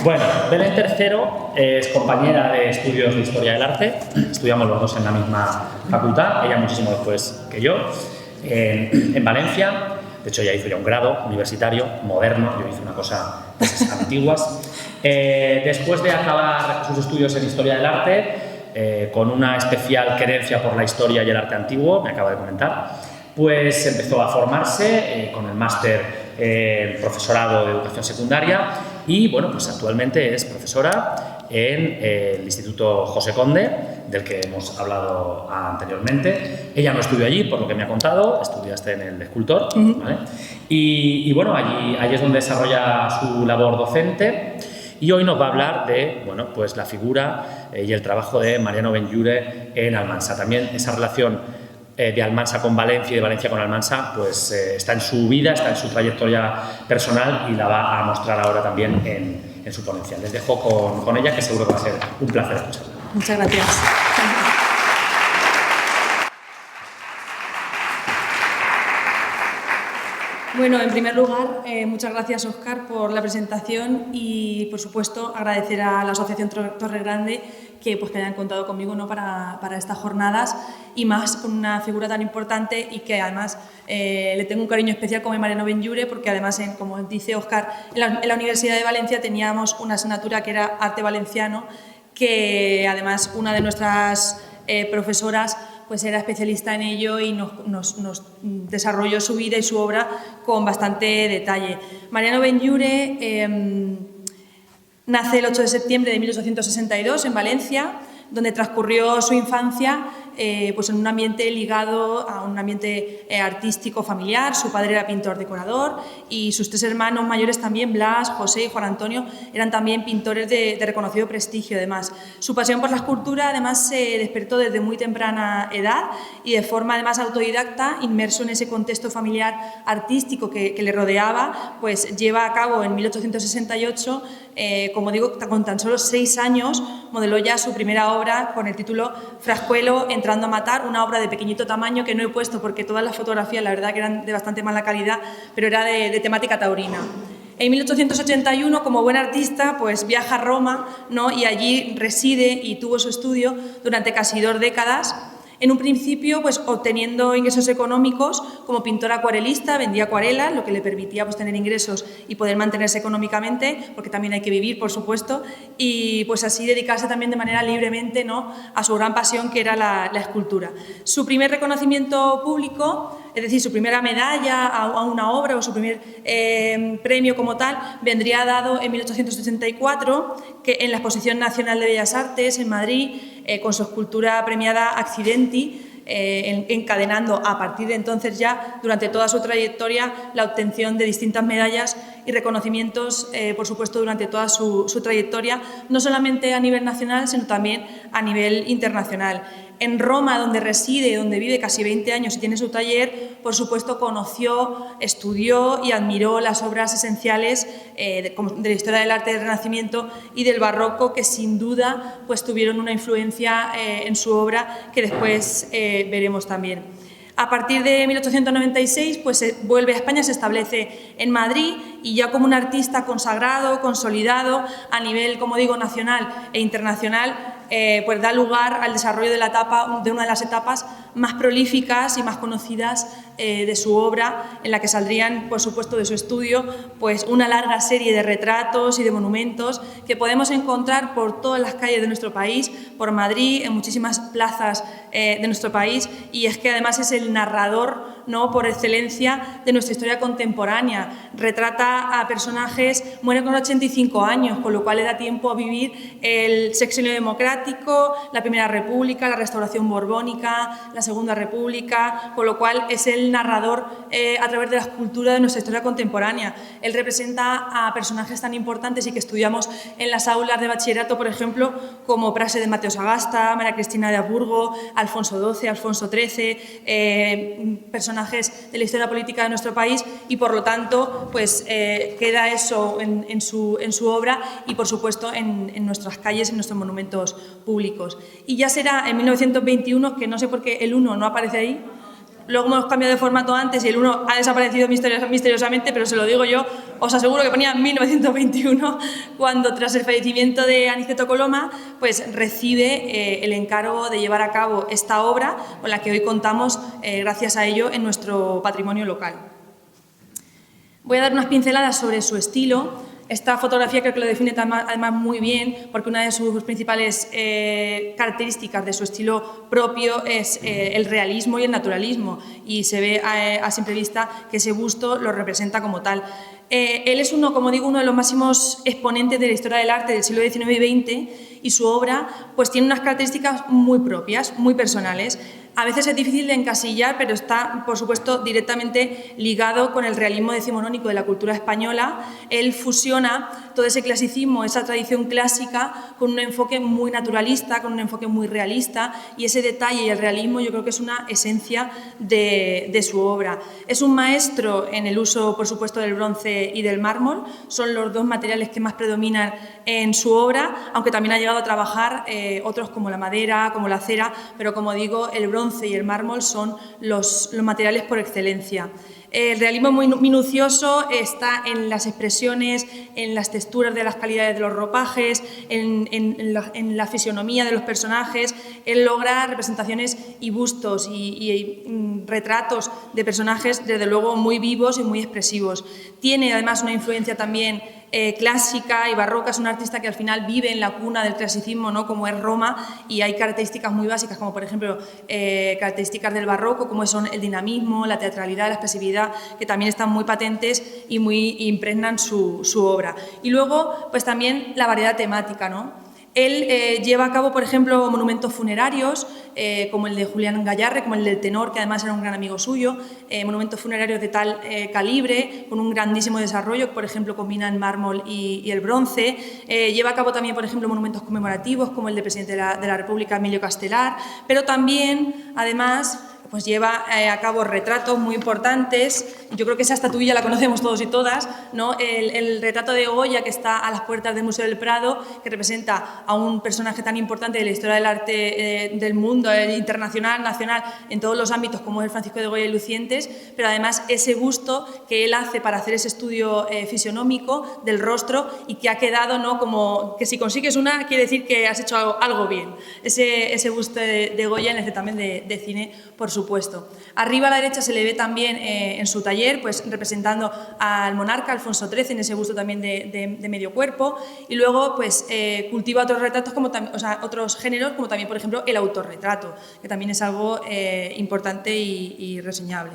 Bueno, Belén Tercero es compañera de estudios de Historia del Arte. Estudiamos los dos en la misma facultad, ella muchísimo después que yo, en Valencia. De hecho, ella hizo ya un grado universitario, moderno, yo hice una cosa de esas antiguas. Después de acabar sus estudios en Historia del Arte, con una especial querencia por la historia y el arte antiguo, me acaba de comentar, pues empezó a formarse con el máster en profesorado de educación secundaria y, bueno, pues actualmente es profesora en el Instituto José Conde, del que hemos hablado anteriormente. Ella no estudió allí, por lo que me ha contado, estudiaste en el Escultor, ¿vale? Y bueno, allí es donde desarrolla su labor docente. Y hoy nos va a hablar de, bueno, pues la figura y el trabajo de Mariano Benlliure en Almansa. También esa relación de Almansa con Valencia y de Valencia con Almansa, pues está en su vida, está en su trayectoria personal y la va a mostrar ahora también en su ponencia. Les dejo con ella, que seguro que va a ser un placer escucharla. Muchas gracias. Bueno, en primer lugar, muchas gracias, Óscar, por la presentación y, por supuesto, agradecer a la Asociación Torre Grande que hayan contado conmigo, ¿no?, para estas jornadas, y más con una figura tan importante y que además le tengo un cariño especial como Mariano Benlliure, porque además, como dice Óscar, en la Universidad de Valencia teníamos una asignatura que era Arte Valenciano, que además una de nuestras profesoras pues era especialista en ello y nos desarrolló su vida y su obra con bastante detalle. Mariano Benlliure nace el 8 de septiembre de 1862 en Valencia, donde transcurrió su infancia pues en un ambiente ligado a un ambiente artístico familiar. Su padre era pintor decorador y sus tres hermanos mayores también, Blas, José y Juan Antonio, eran también pintores de reconocido prestigio. Además, su pasión por la escultura además se despertó desde muy temprana edad y de forma además autodidacta, inmerso en ese contexto familiar artístico que le rodeaba, pues lleva a cabo en 1868, como digo, con tan solo 6 años, modeló ya su primera obra con el título Frascuelo entrando a matar, una obra de pequeñito tamaño que no he puesto porque todas las fotografías la verdad que eran de bastante mala calidad, pero era de temática taurina. En 1881, como buen artista, pues viaja a Roma, ¿no?, y allí reside y tuvo su estudio durante casi 2 décadas. En un principio, pues obteniendo ingresos económicos como pintor acuarelista, vendía acuarelas, lo que le permitía pues tener ingresos y poder mantenerse económicamente, porque también hay que vivir, por supuesto, y pues así dedicarse también de manera libremente, ¿no?, a su gran pasión, que era la escultura. Su primer reconocimiento público, es decir, su primera medalla a una obra o su primer premio como tal, vendría dado en 1884, que en la Exposición Nacional de Bellas Artes en Madrid, con su escultura premiada Accidenti, encadenando a partir de entonces ya, durante toda su trayectoria, la obtención de distintas medallas y reconocimientos, por supuesto, durante toda su trayectoria, no solamente a nivel nacional, sino también a nivel internacional. En Roma, donde reside, donde vive casi 20 años y tiene su taller, por supuesto conoció, estudió y admiró las obras esenciales de la historia del arte del Renacimiento y del Barroco, que sin duda pues tuvieron una influencia en su obra, que después veremos también. A partir de 1896 pues vuelve a España, se establece en Madrid y ya como un artista consagrado, consolidado a nivel, como digo, nacional e internacional, pues da lugar al desarrollo de una de las etapas más prolíficas y más conocidas de su obra, en la que saldrían, por supuesto, de su estudio, pues una larga serie de retratos y de monumentos que podemos encontrar por todas las calles de nuestro país, por Madrid, en muchísimas plazas de nuestro país, y es que además es el narrador, ¿no?, por excelencia de nuestra historia contemporánea. Retrata a personajes, muere con 85 años, con lo cual le da tiempo a vivir el sexenio democrático, la Primera República, la Restauración Borbónica, la Segunda República, con lo cual es el narrador a través de la escultura de nuestra historia contemporánea. Él representa a personajes tan importantes y que estudiamos en las aulas de bachillerato, por ejemplo, como Prase de Mateo Sagasta, María Cristina de Habsburgo, Alfonso XII, Alfonso XIII, personajes de la historia política de nuestro país, y por lo tanto pues queda eso en su obra y por supuesto en nuestras calles, en nuestros monumentos públicos. Y ya será en 1921, que no sé por qué el 1 no aparece ahí, Luego hemos cambiado de formato antes y el 1 ha desaparecido misteriosamente, pero se lo digo yo, os aseguro que ponía 1921, cuando tras el fallecimiento de Aniceto Coloma, pues recibe el encargo de llevar a cabo esta obra con la que hoy contamos, gracias a ello, en nuestro patrimonio local. Voy a dar unas pinceladas sobre su estilo. Esta fotografía creo que lo define además muy bien, porque una de sus principales características de su estilo propio es el realismo y el naturalismo, y se ve a simple vista que ese busto lo representa como tal. Él es como digo, uno de los máximos exponentes de la historia del arte del siglo XIX y XX, y su obra pues tiene unas características muy propias, muy personales. A veces es difícil de encasillar, pero está, por supuesto, directamente ligado con el realismo decimonónico de la cultura española. Él fusiona todo ese clasicismo, esa tradición clásica, con un enfoque muy naturalista, con un enfoque muy realista, y ese detalle y el realismo yo creo que es una esencia de su obra. Es un maestro en el uso, por supuesto, del bronce y del mármol. Son los dos materiales que más predominan en su obra, aunque también ha llegado a trabajar otros como la madera, como la cera, pero como digo, el bronce y el mármol son los materiales por excelencia. El realismo muy minucioso está en las expresiones, en las texturas de las calidades de los ropajes, en la fisionomía de los personajes. Él logra representaciones y bustos y retratos de personajes, desde luego, muy vivos y muy expresivos. Tiene además una influencia también clásica y barroca. Es un artista que al final vive en la cuna del clasicismo, ¿no?, como es Roma, y hay características muy básicas, como por ejemplo características del barroco, como son el dinamismo, la teatralidad, la expresividad, que también están muy patentes y muy impregnan su obra. Y luego, pues también la variedad temática, ¿no? Él lleva a cabo, por ejemplo, monumentos funerarios, como el de Julián Gayarre, como el del tenor, que además era un gran amigo suyo, monumentos funerarios de tal calibre, con un grandísimo desarrollo, que, por ejemplo, combina el mármol y el bronce. Lleva a cabo también, por ejemplo, monumentos conmemorativos, como el del presidente de la República, Emilio Castelar, pero también, además, pues lleva a cabo retratos muy importantes. Yo creo que esa estatuilla la conocemos todos y todas, ¿no? El retrato de Goya, que está a las puertas del Museo del Prado, que representa a un personaje tan importante de la historia del arte del mundo, internacional, nacional, en todos los ámbitos, como es el Francisco de Goya y Lucientes, pero además ese busto que él hace para hacer ese estudio fisionómico del rostro, y que ha quedado, ¿no?, como que si consigues una, quiere decir que has hecho algo bien. Ese busto de Goya en el certamen de cine, por supuesto. Arriba a la derecha se le ve también en su taller, pues representando al monarca Alfonso XIII, en ese busto también de medio cuerpo, y luego pues cultiva otros retratos, otros géneros, como también, por ejemplo, el autorretrato, que también es algo importante y reseñable.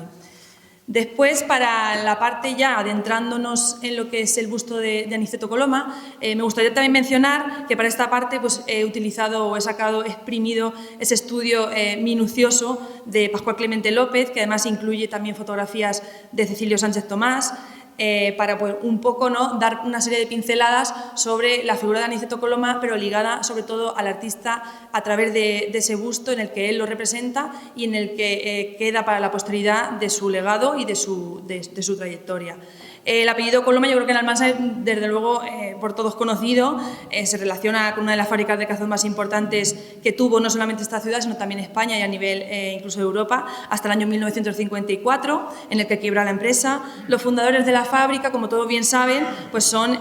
Después, para la parte ya adentrándonos en lo que es el busto de Aniceto Coloma, me gustaría también mencionar que para esta parte pues, he utilizado o he exprimido ese estudio minucioso de Pascual Clemente López, que además incluye también fotografías de Cecilio Sánchez Tomás, para pues, un poco, ¿no?, dar una serie de pinceladas sobre la figura de Aniceto Coloma, pero ligada sobre todo al artista a través de ese busto en el que él lo representa y en el que queda para la posteridad de su legado y de su trayectoria. El apellido Coloma, yo creo que en Almansa es, desde luego, por todos conocido, se relaciona con una de las fábricas de calzado más importantes que tuvo no solamente esta ciudad, sino también España y a nivel incluso de Europa, hasta el año 1954, en el que quiebra la empresa. Los fundadores de la fábrica, como todos bien saben, pues son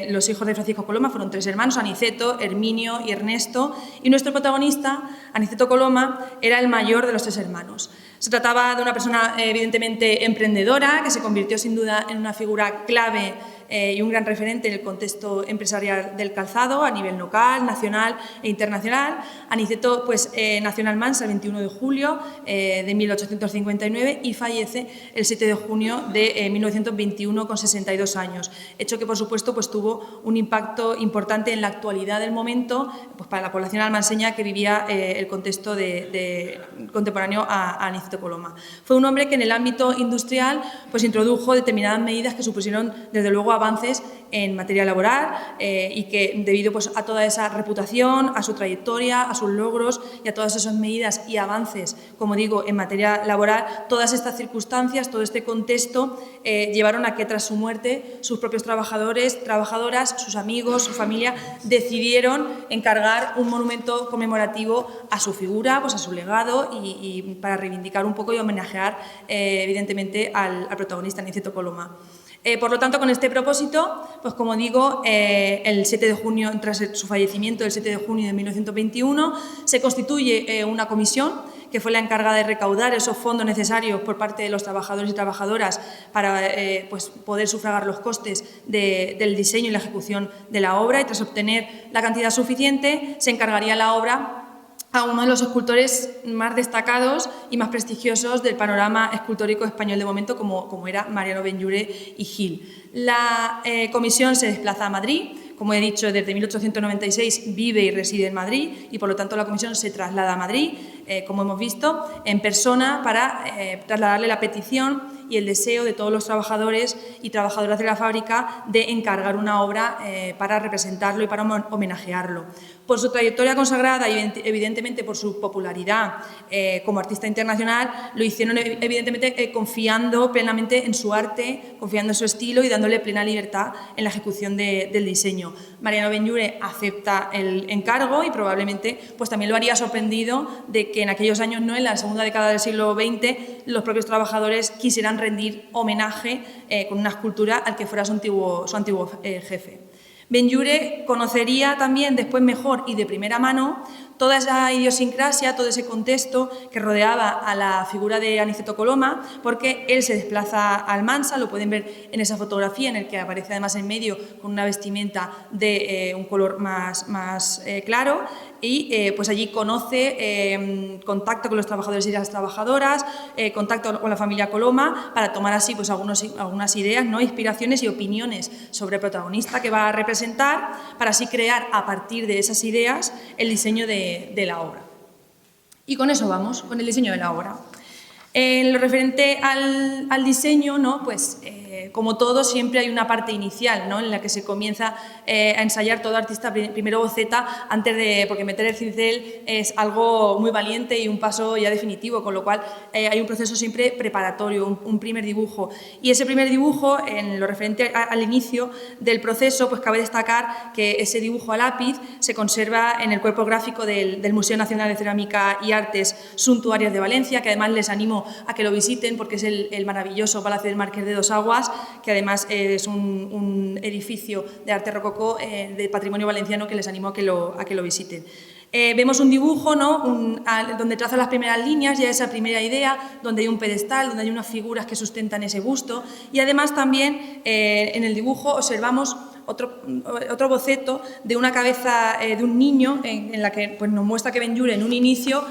los hijos de Francisco Coloma, fueron 3 hermanos, Aniceto, Herminio y Ernesto, y nuestro protagonista, Aniceto Coloma, era el mayor de los 3 hermanos. Se trataba de una persona evidentemente emprendedora, que se convirtió sin duda en una figura clave y un gran referente en el contexto empresarial del calzado a nivel local, nacional e internacional. Aniceto pues, nació en Almansa el 21 de julio de 1859 y fallece el 7 de junio de 1921 con 62 años, hecho que por supuesto pues, tuvo un impacto importante en la actualidad del momento pues, para la población almanseña que vivía el contexto contemporáneo a Aniceto Coloma. Fue un hombre que en el ámbito industrial pues, introdujo determinadas medidas que supusieron desde luego avances en materia laboral y que debido pues, a toda esa reputación, a su trayectoria, a sus logros y a todas esas medidas y avances, como digo, en materia laboral, todas estas circunstancias, todo este contexto llevaron a que tras su muerte sus propios trabajadores, trabajadoras, sus amigos, su familia decidieron encargar un monumento conmemorativo a su figura, pues a su legado y para reivindicar un poco y homenajear evidentemente al protagonista Aniceto Coloma. Por lo tanto, con este propósito, pues como digo, el 7 de junio, tras su fallecimiento, el 7 de junio de 1921, se constituye una comisión que fue la encargada de recaudar esos fondos necesarios por parte de los trabajadores y trabajadoras para pues poder sufragar los costes del diseño y la ejecución de la obra, y tras obtener la cantidad suficiente se encargaría la obra a uno de los escultores más destacados y más prestigiosos del panorama escultórico español de momento, como era Mariano Benlliure y Gil. La comisión se desplaza a Madrid. Como he dicho, desde 1896 vive y reside en Madrid y, por lo tanto, la comisión se traslada a Madrid, como hemos visto, en persona para trasladarle la petición y el deseo de todos los trabajadores y trabajadoras de la fábrica de encargar una obra para representarlo y para homenajearlo. Por su trayectoria consagrada y, evidentemente, por su popularidad como artista internacional, lo hicieron, evidentemente, confiando plenamente en su arte, confiando en su estilo y dándole plena libertad en la ejecución del diseño. Mariano Benlliure acepta el encargo y probablemente pues, también lo haría sorprendido de que en aquellos años, no en la segunda década del siglo XX, los propios trabajadores quisieran rendir homenaje con una escultura al que fuera su antiguo jefe. Benlliure conocería también después mejor y de primera mano toda esa idiosincrasia, todo ese contexto que rodeaba a la figura de Aniceto Coloma, porque él se desplaza a Almansa, lo pueden ver en esa fotografía en el que aparece además en medio con una vestimenta de un color más claro, y pues allí conoce, contacto con los trabajadores y las trabajadoras, contacto con la familia Coloma para tomar así pues algunas ideas, ¿no? Inspiraciones y opiniones sobre el protagonista que va a representar, para así crear a partir de esas ideas el diseño de la obra. Y con eso vamos, con el diseño de la obra. En lo referente al diseño, ¿no? Pues, como todo, siempre hay una parte inicial, ¿no? En la que se comienza a ensayar. Todo artista primero boceta porque meter el cincel es algo muy valiente y un paso ya definitivo, con lo cual hay un proceso siempre preparatorio, un primer dibujo. Y ese primer dibujo, en lo referente al inicio del proceso, pues cabe destacar que ese dibujo a lápiz se conserva en el cuerpo gráfico del Museo Nacional de Cerámica y Artes Suntuarias de Valencia, que además les animo a que lo visiten porque es el maravilloso Palacio del Marqués de Dos Aguas, que además es un edificio de arte rococó de patrimonio valenciano que les animo a que lo visiten. Vemos un dibujo, ¿no? Donde traza las primeras líneas, ya esa primera idea, donde hay un pedestal, donde hay unas figuras que sustentan ese busto, y además también en el dibujo observamos otro boceto de una cabeza de un niño en la que pues, nos muestra que Benlliure en un inicio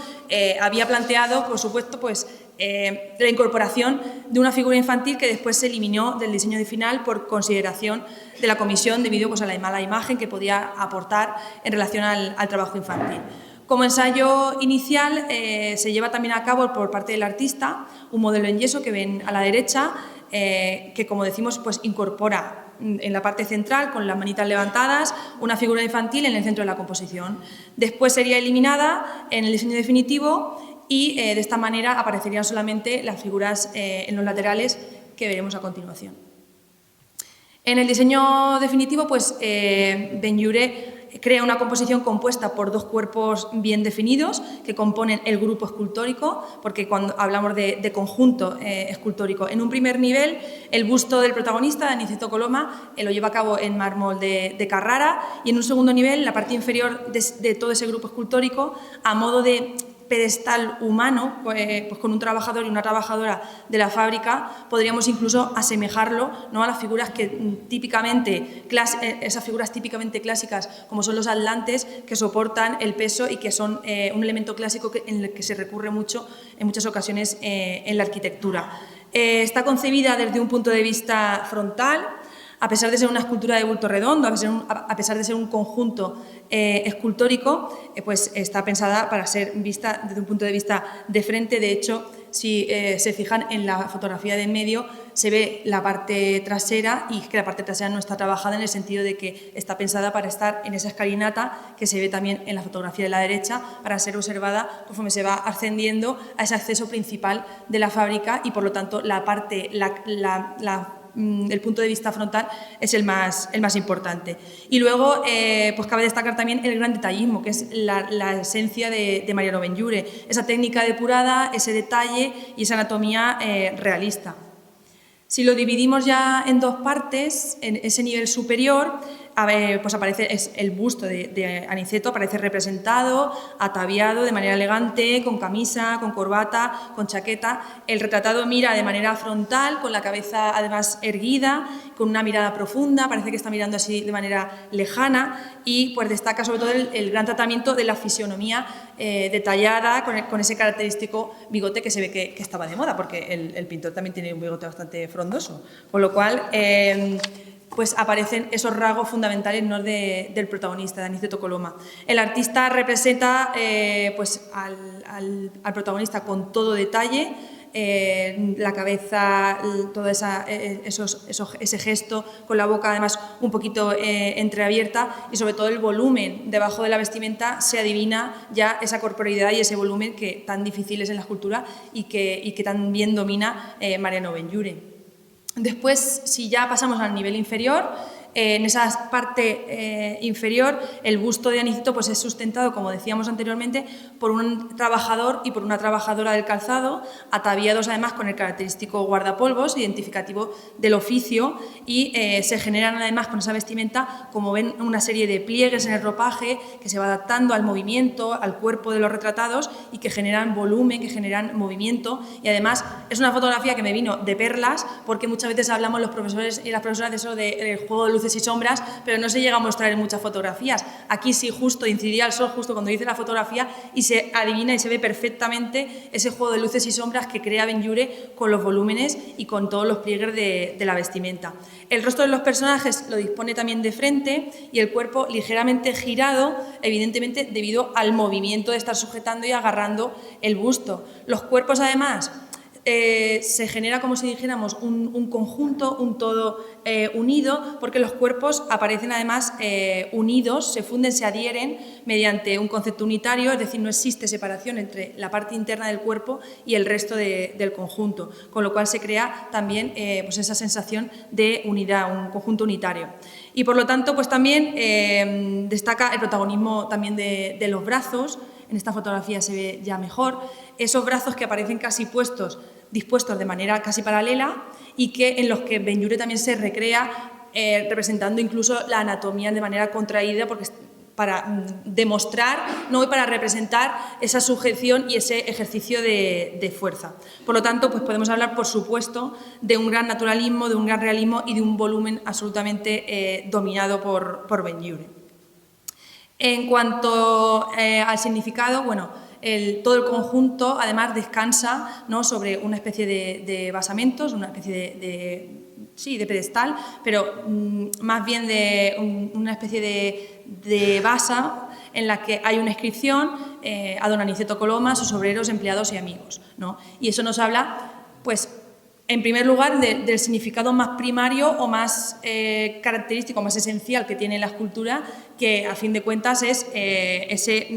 había planteado, por supuesto, pues, la incorporación de una figura infantil que después se eliminó del diseño de final por consideración de la comisión debido pues, a la mala imagen que podía aportar en relación al trabajo infantil. Como ensayo inicial se lleva también a cabo por parte del artista un modelo en yeso que ven a la derecha, que, como decimos, pues, incorpora en la parte central, con las manitas levantadas, una figura infantil en el centro de la composición. Después sería eliminada en el diseño definitivo y de esta manera aparecerían solamente las figuras en los laterales que veremos a continuación. En el diseño definitivo, pues, Benlliure crea una composición compuesta por dos cuerpos bien definidos que componen el grupo escultórico, porque cuando hablamos de conjunto escultórico, en un primer nivel el busto del protagonista, de Aniceto Coloma, lo lleva a cabo en mármol de Carrara, y en un segundo nivel, la parte inferior de todo ese grupo escultórico, a modo de pedestal humano, pues con un trabajador y una trabajadora de la fábrica, podríamos incluso asemejarlo, ¿no? A las figuras esas figuras típicamente clásicas, como son los atlantes, que soportan el peso y que son un elemento clásico en el que se recurre mucho en muchas ocasiones en la arquitectura. Está concebida desde un punto de vista frontal, a pesar de ser una escultura de bulto redondo, a pesar de ser un conjunto escultórico, pues está pensada para ser vista desde un punto de vista de frente. De hecho, si se fijan en la fotografía de en medio, se ve la parte trasera y que la parte trasera no está trabajada en el sentido de que está pensada para estar en esa escalinata que se ve también en la fotografía de la derecha para ser observada conforme se va ascendiendo a ese acceso principal de la fábrica y por lo tanto la parte, el punto de vista frontal es el más importante. Y luego pues cabe destacar también el gran detallismo, que es la esencia de Mariano Benlliure, esa técnica depurada, ese detalle y esa anatomía realista. Si lo dividimos ya en dos partes, en ese nivel superior, pues aparece el busto de Aniceto, aparece representado, ataviado de manera elegante, con camisa, con corbata, con chaqueta. El retratado mira de manera frontal, con la cabeza además erguida, con una mirada profunda, parece que está mirando así de manera lejana y pues destaca sobre todo el gran tratamiento de la fisionomía detallada, con ese característico bigote que se ve que estaba de moda, porque el pintor también tiene un bigote bastante frondoso, con lo cual pues aparecen esos rasgos fundamentales, ¿no?, del protagonista, de Aniceto Coloma. El artista representa pues al protagonista con todo detalle, la cabeza, todo ese gesto, con la boca además un poquito entreabierta y sobre todo el volumen debajo de la vestimenta se adivina ya esa corporeidad y ese volumen que tan difícil es en la escultura y que tan bien domina Mariano Benlliure. Después, si ya pasamos al nivel inferior, en esa parte inferior el busto de Aniceto pues es sustentado, como decíamos anteriormente, por un trabajador y por una trabajadora del calzado, ataviados además con el característico guardapolvos, identificativo del oficio, y se generan además con esa vestimenta, como ven, una serie de pliegues en el ropaje que se va adaptando al movimiento, al cuerpo de los retratados y que generan volumen, que generan movimiento, y además es una fotografía que me vino de perlas porque muchas veces hablamos los profesores y las profesoras de eso del juego de luces y sombras, pero no se llega a mostrar en muchas fotografías. Aquí sí, justo incidía el sol justo cuando hice la fotografía y se adivina y se ve perfectamente ese juego de luces y sombras que crea Benlliure con los volúmenes y con todos los pliegues de la vestimenta. El rostro de los personajes lo dispone también de frente y el cuerpo ligeramente girado, evidentemente debido al movimiento de estar sujetando y agarrando el busto. Los cuerpos además se genera, como si dijéramos, un conjunto, un todo unido, porque los cuerpos aparecen además unidos, se funden, se adhieren mediante un concepto unitario, es decir, no existe separación entre la parte interna del cuerpo y el resto del conjunto, con lo cual se crea también pues esa sensación de unidad, un conjunto unitario. Y por lo tanto, pues también destaca el protagonismo también de los brazos. En esta fotografía se ve ya mejor, esos brazos que aparecen casi dispuestos de manera casi paralela y en los que Benlliure también se recrea representando incluso la anatomía de manera contraída porque para demostrar, ¿no?, y para representar esa sujeción y ese ejercicio de fuerza. Por lo tanto, pues podemos hablar, por supuesto, de un gran naturalismo, de un gran realismo y de un volumen absolutamente dominado por Benlliure. En cuanto al significado, bueno, todo el conjunto además descansa, ¿no?, sobre una especie de basamentos, una especie de pedestal, pero más bien de una especie de basa en la que hay una inscripción a don Aniceto Coloma, sus obreros, empleados y amigos, ¿no? Y eso nos habla, pues, en primer lugar, del significado más primario o más característico, más esencial que tiene la escultura, que a fin de cuentas es ese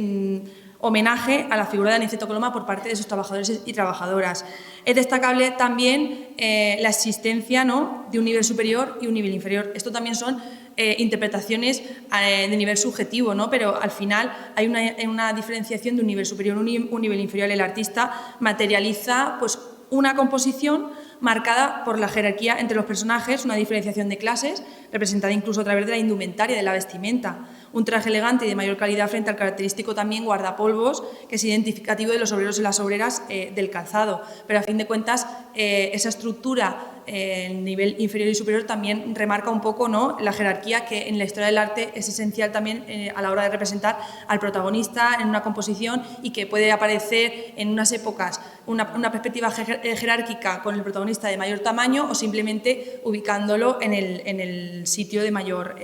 homenaje a la figura de Aniceto Coloma por parte de sus trabajadores y trabajadoras. Es destacable también la existencia, ¿no?, de un nivel superior y un nivel inferior. Esto también son interpretaciones de nivel subjetivo, ¿no?, pero al final hay una diferenciación de un nivel superior y un nivel inferior. El artista materializa pues una composición marcada por la jerarquía entre los personajes, una diferenciación de clases, representada incluso a través de la indumentaria, de la vestimenta, un traje elegante y de mayor calidad frente al característico también guardapolvos, que es identificativo de los obreros y las obreras del calzado. Pero a fin de cuentas, esa estructura en nivel inferior y superior también remarca un poco, ¿no?, la jerarquía que en la historia del arte es esencial también a la hora de representar al protagonista en una composición y que puede aparecer en unas épocas una perspectiva jerárquica con el protagonista de mayor tamaño o simplemente ubicándolo en el sitio de mayor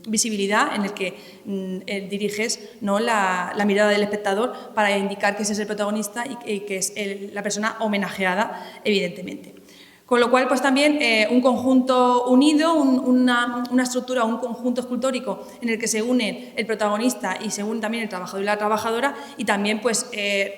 visibilidad en el que diriges, ¿no?, la mirada del espectador para indicar que ese es el protagonista y que es la persona homenajeada, evidentemente. Con lo cual, pues también un conjunto unido, una estructura, un conjunto escultórico en el que se unen el protagonista y se une también el trabajador y la trabajadora, y también pues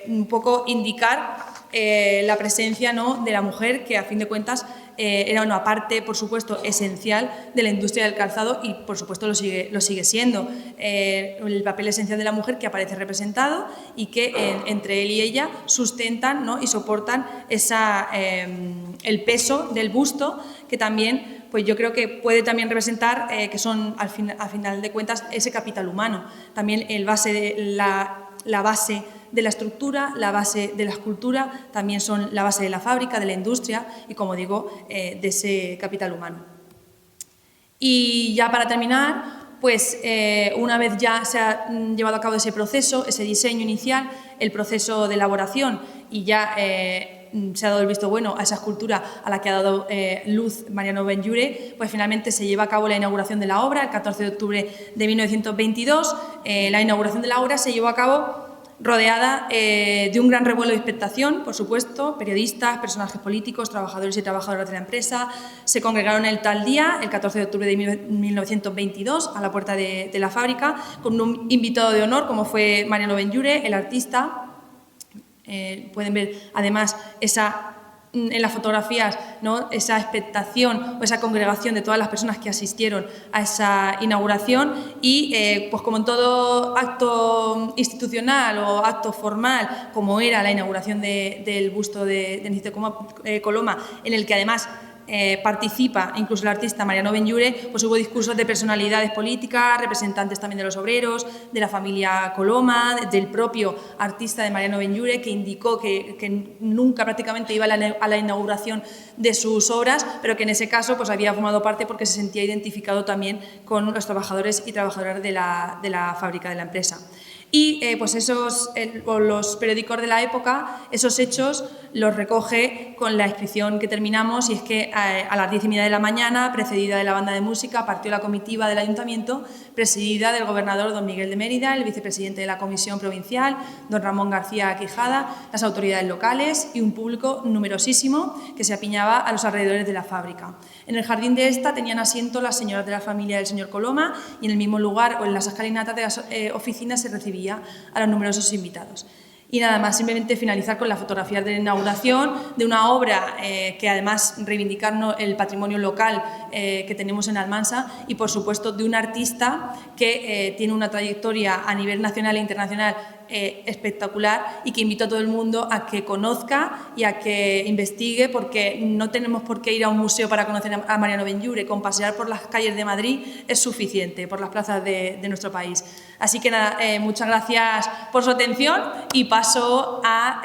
un poco indicar la presencia, ¿no?, de la mujer, que a fin de cuentas era una parte, por supuesto, esencial de la industria del calzado y, por supuesto, lo sigue siendo. El papel esencial de la mujer que aparece representado y que entre él y ella sustentan, ¿no?, y soportan el peso del busto, que también, pues yo creo que puede también representar que son, al final de cuentas, ese capital humano. También la base de la estructura, la base de la escultura, también son la base de la fábrica, de la industria y, como digo, de ese capital humano. Y ya para terminar, pues una vez ya se ha llevado a cabo ese proceso, ese diseño inicial, el proceso de elaboración, y ya se ha dado el visto bueno a esa escultura a la que ha dado luz Mariano Benlliure, pues finalmente se lleva a cabo la inauguración de la obra el 14 de octubre de 1922. La inauguración de la obra se llevó a cabo rodeada de un gran revuelo de expectación, por supuesto. Periodistas, personajes políticos, trabajadores y trabajadoras de la empresa se congregaron el tal día, el 14 de octubre de 1922, a la puerta de la fábrica, con un invitado de honor como fue Mariano Benlliure, el artista. Pueden ver además en las fotografías, ¿no?, esa expectación o esa congregación de todas las personas que asistieron a esa inauguración y, pues como en todo acto institucional o acto formal, como era la inauguración del busto de Denis de Coloma, en el que además participa incluso el artista Mariano Benlliure, pues hubo discursos de personalidades políticas, representantes también de los obreros, de la familia Coloma, del propio artista de Mariano Benlliure, que indicó que nunca prácticamente iba a la inauguración de sus obras, pero que en ese caso pues había formado parte porque se sentía identificado también con los trabajadores y trabajadoras de la fábrica, de la empresa. Y pues los periódicos de la época, esos hechos los recoge con la inscripción que terminamos, y es que a las 10:30 de la mañana, precedida de la banda de música, partió la comitiva del ayuntamiento, presidida del gobernador don Miguel de Mérida, el vicepresidente de la comisión provincial, don Ramón García Quijada, las autoridades locales y un público numerosísimo que se apiñaba a los alrededores de la fábrica. En el jardín de esta tenían asiento las señoras de la familia del señor Coloma, y en el mismo lugar o en las escalinatas de las oficinas se recibía a los numerosos invitados. Y nada más, simplemente finalizar con las fotografías de la inauguración de una obra que además reivindicar el patrimonio local que tenemos en Almansa, y por supuesto de un artista que tiene una trayectoria a nivel nacional e internacional espectacular, y que invito a todo el mundo a que conozca y a que investigue, porque no tenemos por qué ir a un museo para conocer a Mariano Benlliure. Con pasear por las calles de Madrid es suficiente, por las plazas de nuestro país. Así que nada, muchas gracias por su atención y paso a...